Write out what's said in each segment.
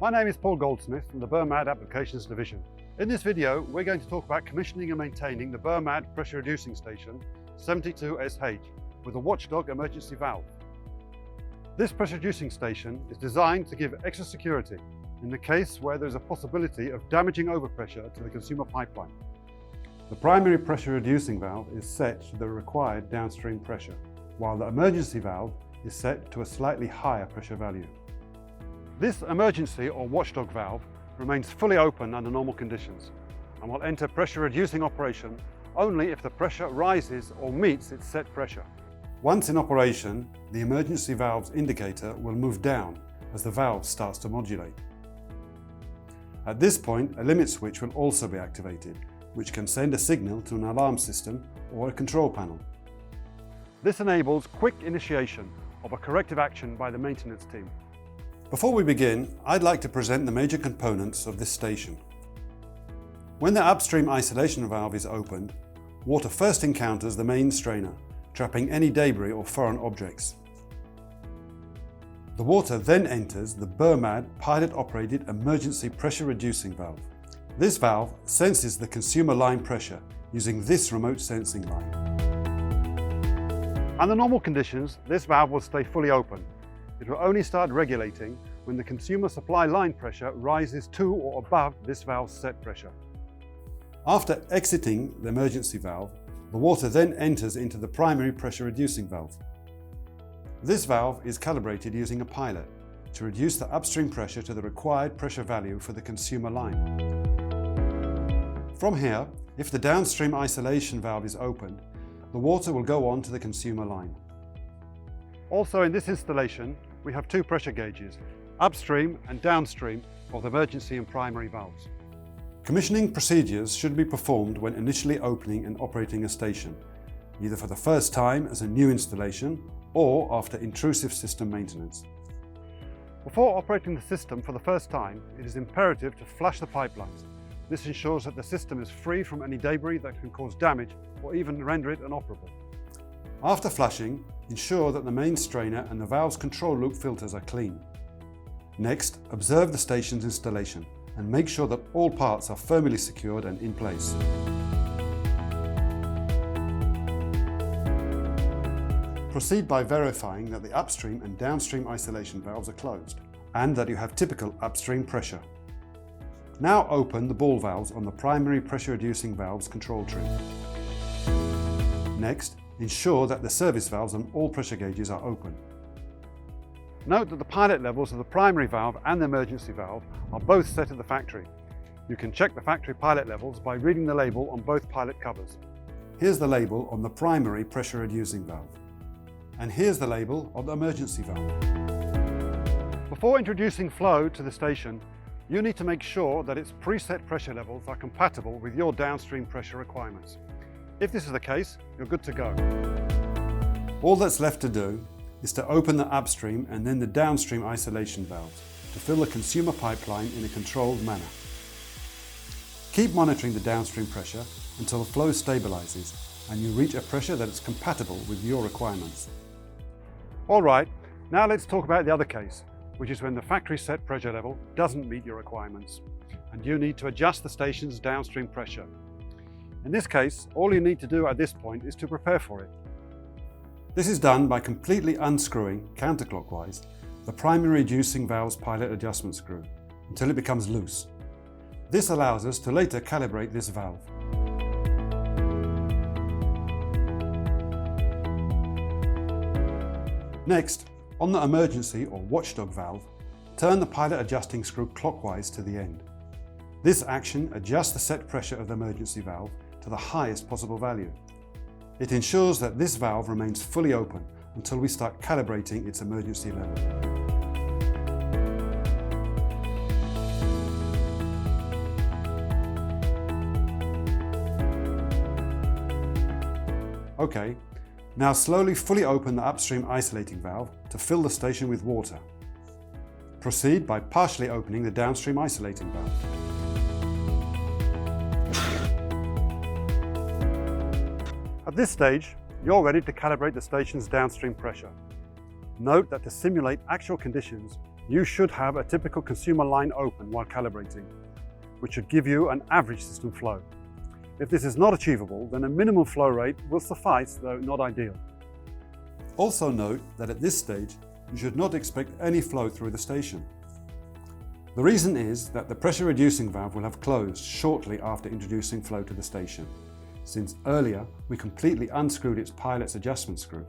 My name is Paul Goldsmith from the BERMAD Applications Division. In this video, we're going to talk about commissioning and maintaining the BERMAD pressure reducing station 72SH with a Watchdog emergency valve. This pressure reducing station is designed to give extra security in the case where there is a possibility of damaging overpressure to the consumer pipeline. The primary pressure reducing valve is set to the required downstream pressure, while the emergency valve is set to a slightly higher pressure value. This emergency or watchdog valve remains fully open under normal conditions and will enter pressure reducing operation only if the pressure rises or meets its set pressure. Once in operation, the emergency valve's indicator will move down as the valve starts to modulate. At this point, a limit switch will also be activated, which can send a signal to an alarm system or a control panel. This enables quick initiation of a corrective action by the maintenance team. Before we begin, I'd like to present the major components of this station. When the upstream isolation valve is opened, water first encounters the main strainer, trapping any debris or foreign objects. The water then enters the BERMAD pilot-operated emergency pressure reducing valve. This valve senses the consumer line pressure using this remote sensing line. Under normal conditions, this valve will stay fully open. It will only start regulating when the consumer supply line pressure rises to or above this valve's set pressure. After exiting the emergency valve, the water then enters into the primary pressure reducing valve. This valve is calibrated using a pilot to reduce the upstream pressure to the required pressure value for the consumer line. From here, if the downstream isolation valve is opened, the water will go on to the consumer line. Also in this installation, we have two pressure gauges, upstream and downstream of the emergency and primary valves. Commissioning procedures should be performed when initially opening and operating a station, either for the first time as a new installation or after intrusive system maintenance. Before operating the system for the first time, it is imperative to flush the pipelines. This ensures that the system is free from any debris that can cause damage or even render it inoperable. After flushing, ensure that the main strainer and the valve's control loop filters are clean. Next, observe the station's installation and make sure that all parts are firmly secured and in place. Proceed by verifying that the upstream and downstream isolation valves are closed and that you have typical upstream pressure. Now open the ball valves on the primary pressure reducing valve's control tree. Next, ensure that the service valves on all pressure gauges are open. Note that the pilot levels of the primary valve and the emergency valve are both set at the factory. You can check the factory pilot levels by reading the label on both pilot covers. Here's the label on the primary pressure reducing valve. And here's the label on the emergency valve. Before introducing flow to the station, you need to make sure that its preset pressure levels are compatible with your downstream pressure requirements. If this is the case, you're good to go. All that's left to do is to open the upstream and then the downstream isolation valves to fill the consumer pipeline in a controlled manner. Keep monitoring the downstream pressure until the flow stabilizes and you reach a pressure that is compatible with your requirements. All right, now let's talk about the other case, which is when the factory set pressure level doesn't meet your requirements and you need to adjust the station's downstream pressure. In this case, all you need to do at this point is to prepare for it. This is done by completely unscrewing, counterclockwise, the primary reducing valve's pilot adjustment screw until it becomes loose. This allows us to later calibrate this valve. Next, on the emergency or watchdog valve, turn the pilot adjusting screw clockwise to the end. This action adjusts the set pressure of the emergency valve to the highest possible value. It ensures that this valve remains fully open until we start calibrating its emergency level. Okay, now slowly fully open the upstream isolating valve to fill the station with water. Proceed by partially opening the downstream isolating valve. At this stage, you're ready to calibrate the station's downstream pressure. Note that to simulate actual conditions, you should have a typical consumer line open while calibrating, which should give you an average system flow. If this is not achievable, then a minimum flow rate will suffice, though not ideal. Also note that at this stage, you should not expect any flow through the station. The reason is that the pressure reducing valve will have closed shortly after introducing flow to the station, since earlier we completely unscrewed its pilot's adjustment screw.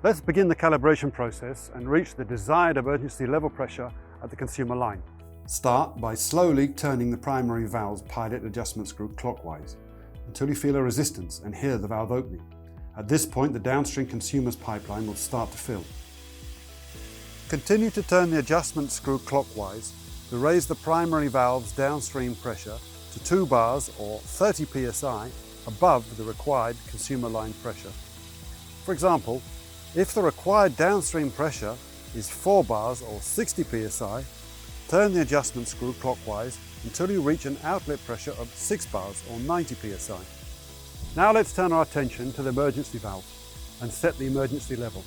Let's begin the calibration process and reach the desired emergency level pressure at the consumer line. Start by slowly turning the primary valve's pilot adjustment screw clockwise until you feel a resistance and hear the valve opening. At this point, the downstream consumer's pipeline will start to fill. Continue to turn the adjustment screw clockwise to raise the primary valve's downstream pressure to 2 bars or 30 psi above the required consumer line pressure. For example, if the required downstream pressure is 4 bars or 60 psi, turn the adjustment screw clockwise until you reach an outlet pressure of 6 bars or 90 psi. Now let's turn our attention to the emergency valve and set the emergency level.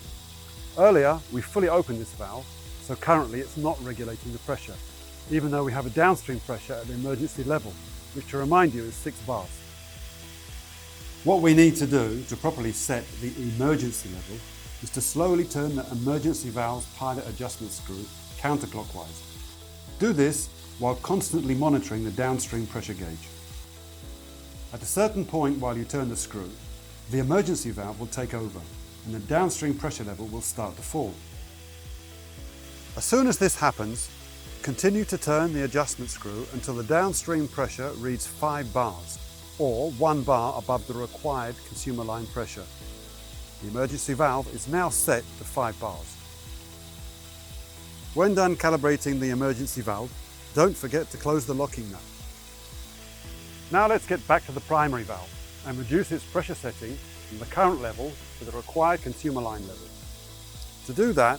Earlier we fully opened this valve, so currently it's not regulating the pressure, even though we have a downstream pressure at the emergency level, which to remind you is 6 bars. What we need to do to properly set the emergency level is to slowly turn the emergency valve's pilot adjustment screw counterclockwise. Do this while constantly monitoring the downstream pressure gauge. At a certain point while you turn the screw, the emergency valve will take over and the downstream pressure level will start to fall. As soon as this happens, continue to turn the adjustment screw until the downstream pressure reads 5 bars, or 1 bar above the required consumer line pressure. The emergency valve is now set to 5 bars. When done calibrating the emergency valve, don't forget to close the locking nut. Now let's get back to the primary valve and reduce its pressure setting from the current level to the required consumer line level. To do that,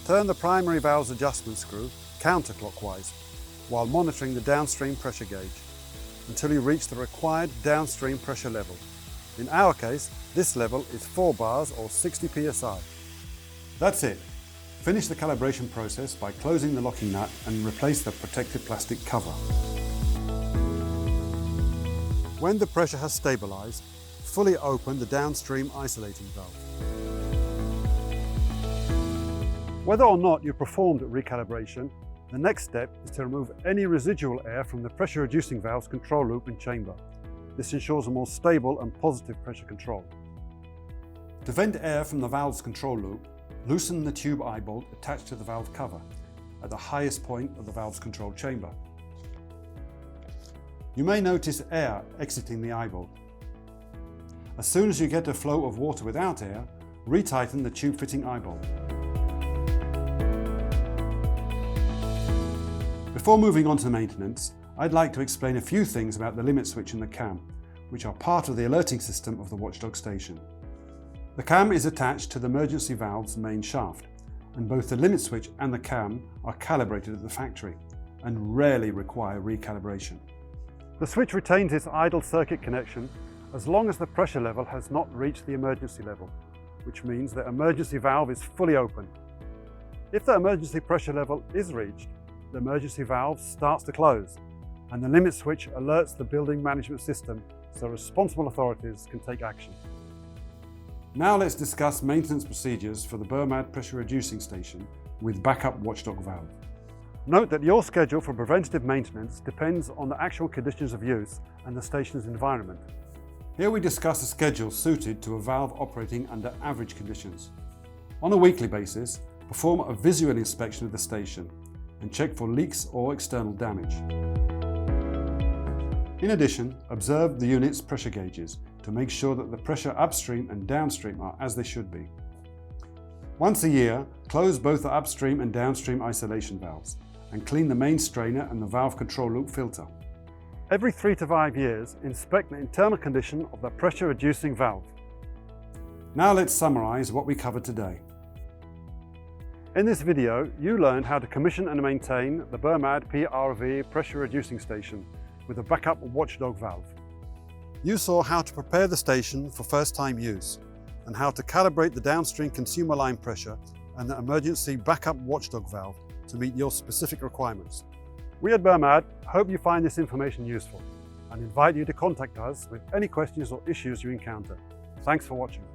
turn the primary valve's adjustment screw counterclockwise while monitoring the downstream pressure gauge until you reach the required downstream pressure level. In our case, this level is 4 bars or 60 psi. That's it. Finish the calibration process by closing the locking nut and replace the protective plastic cover. When the pressure has stabilized, fully open the downstream isolating valve. Whether or not you performed recalibration, the next step is to remove any residual air from the pressure reducing valve's control loop and chamber. This ensures a more stable and positive pressure control. To vent air from the valve's control loop, loosen the tube eye bolt attached to the valve cover at the highest point of the valve's control chamber. You may notice air exiting the eye bolt. As soon as you get a flow of water without air, retighten the tube fitting eye bolt. Before moving on to maintenance, I'd like to explain a few things about the limit switch and the cam, which are part of the alerting system of the Watchdog station. The cam is attached to the emergency valve's main shaft, and both the limit switch and the cam are calibrated at the factory and rarely require recalibration. The switch retains its idle circuit connection as long as the pressure level has not reached the emergency level, which means the emergency valve is fully open. If the emergency pressure level is reached, the emergency valve starts to close, and the limit switch alerts the building management system so responsible authorities can take action. Now let's discuss maintenance procedures for the BERMAD pressure reducing station with backup Watchdog valve. Note that your schedule for preventative maintenance depends on the actual conditions of use and the station's environment. Here we discuss a schedule suited to a valve operating under average conditions. On a weekly basis, perform a visual inspection of the station and check for leaks or external damage. In addition, observe the unit's pressure gauges to make sure that the pressure upstream and downstream are as they should be. Once a year, close both the upstream and downstream isolation valves and clean the main strainer and the valve control loop filter. Every 3 to 5 years, inspect the internal condition of the pressure reducing valve. Now let's summarize what we covered today. In this video, you learned how to commission and maintain the BERMAD PRV pressure reducing station with a backup Watchdog valve. You saw how to prepare the station for first-time use and how to calibrate the downstream consumer line pressure and the emergency backup Watchdog valve to meet your specific requirements. We at BERMAD hope you find this information useful and invite you to contact us with any questions or issues you encounter. Thanks for watching.